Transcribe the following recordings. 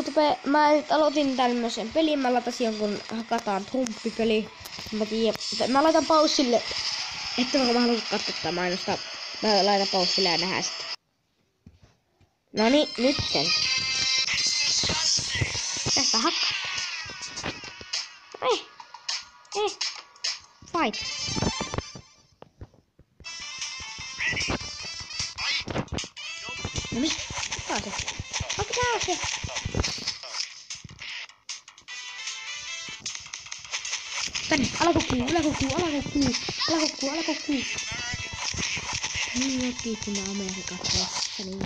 YouTube, mä aloitin tämmösen pelin, mä latasin jonkun hakataan trumppipeli. Mä laitan paussille, että mä haluan katsoa tätä mainosta. Mä laitan paussille ja nähdään sitten. Noniin, nytten. Tästä hakkaa. Fight. Noniin, tää on se. Okei, tää on se. Tänne, alakokkuu. Niin, kiitti mä Amerikan tässä, niin.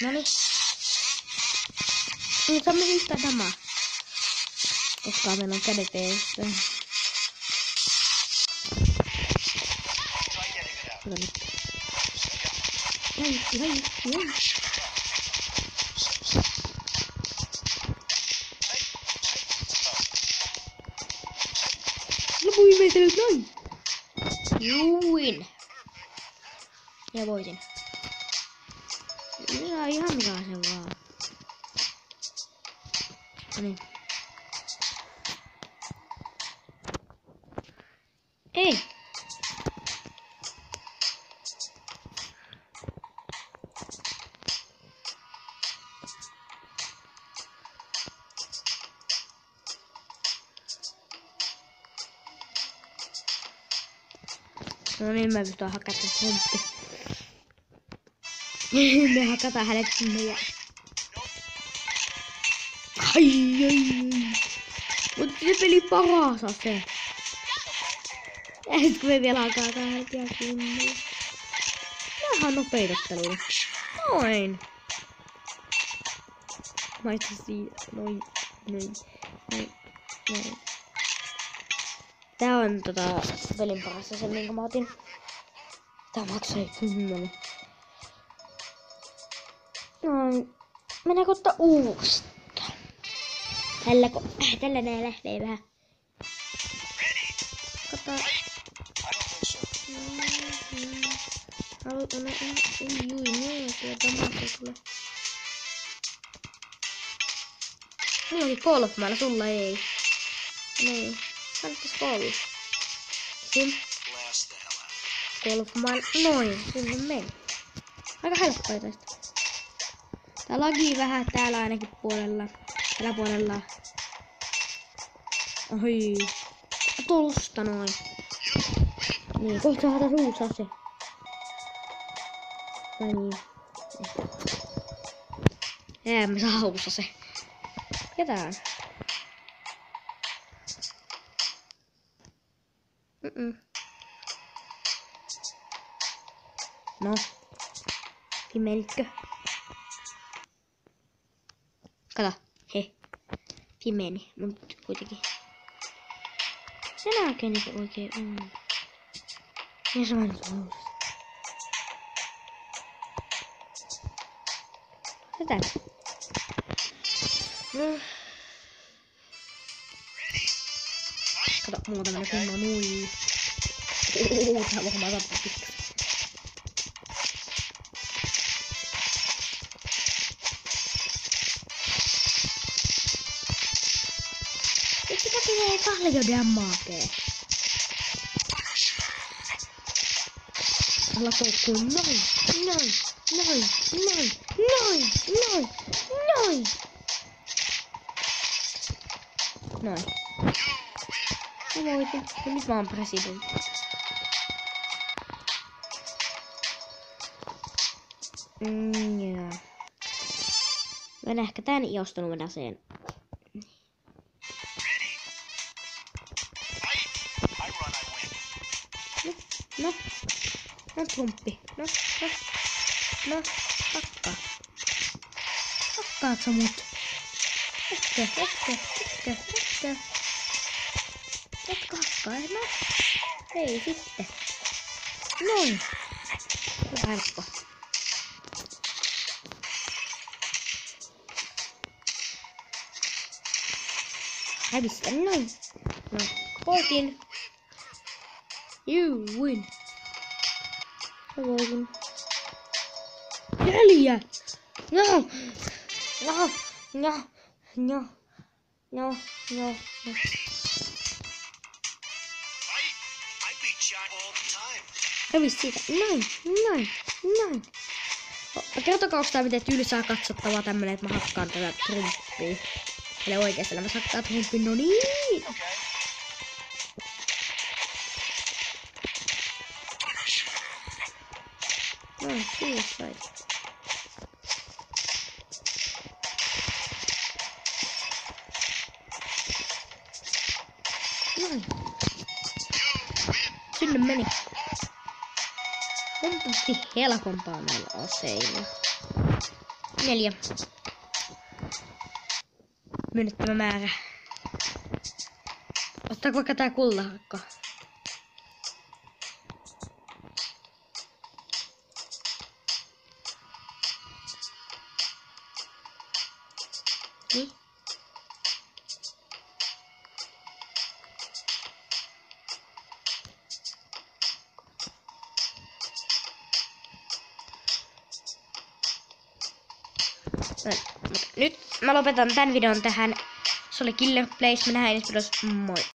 Noniin. Nyt saamme yhtä damaa. Koska meillä on kädet eessä. Noniin. Hei. Lopuin meitä nyt noin. Juin. Ja voitin. Minä on ihan mikä se vaan. Noniin. Ei. No niin, mä pystyn hakata trumppi. Me hakataan hänet sinne ja... Ai. Mut se peli paras on se. Ja sit kun me vielä hakataan hänet ja kunnolla. Vähän nopeitottelua. Noin. Mä itse siitä. Noin. Tää on pelin parassa se, minkä mä otin. Tää maksoi 10. Noin. Mennäänkö ottaa uudestaan? Tällä nää lähtee vähän. Katsotaan. Mulla onkin golf määrä, sulla ei. Niin. Kannattais golf. Golfmaan. Noin, sinne meni. Aika helppoa tästä. Tää lagii vähän täällä ainakin puolella. Tällä puolella. Ohi. Tosta noin. Niin, kohta saadaan uusi ase. Vai niin. Me saa uusi ase. Ketään. No. Pimelikö? Kato. He. Pimeni. Mut kuitenkin. Se näkee niinku oikein on. Ja se on ollut. Tätä. Kato, mulla on tämmönen kumma nui. Tää voin mä tapaa pitkä. Miksi tekee paljon damakee? Alla koukkuun noin. Noin. Mä voitin. Ja nyt mä oon presidentti. Joo. Mä en ehkä tän iostunut aseen. No trumppi. No, hakkaa. Hakkaat sä mut? Etkö. Etkö hakkaa? No. Ei sitten. Noin. Hyvä helppo. Hävistä noin. No, voitin. You win. Mä voisin. 4! No! No! No! No! No! No! No! Hävis siitä. Näin. Kertokaa, onko tää miten tylsää katsottavaa tämmönen, että mä hakkaan tätä trumppia. Eli oikeesti elämässä hakkaa trumpin, no niin! Noin, kyllä sait. Noin. Sinne meni. Huomattavasti helpompaa näillä aseilla. 4. Myönnettävä määrä. Ottaako vaikka tää kultaharkka? Niin. Nyt mä lopetan tän videon tähän. Se oli Killer Plays. Mä nähdään ensi videossa. Moi!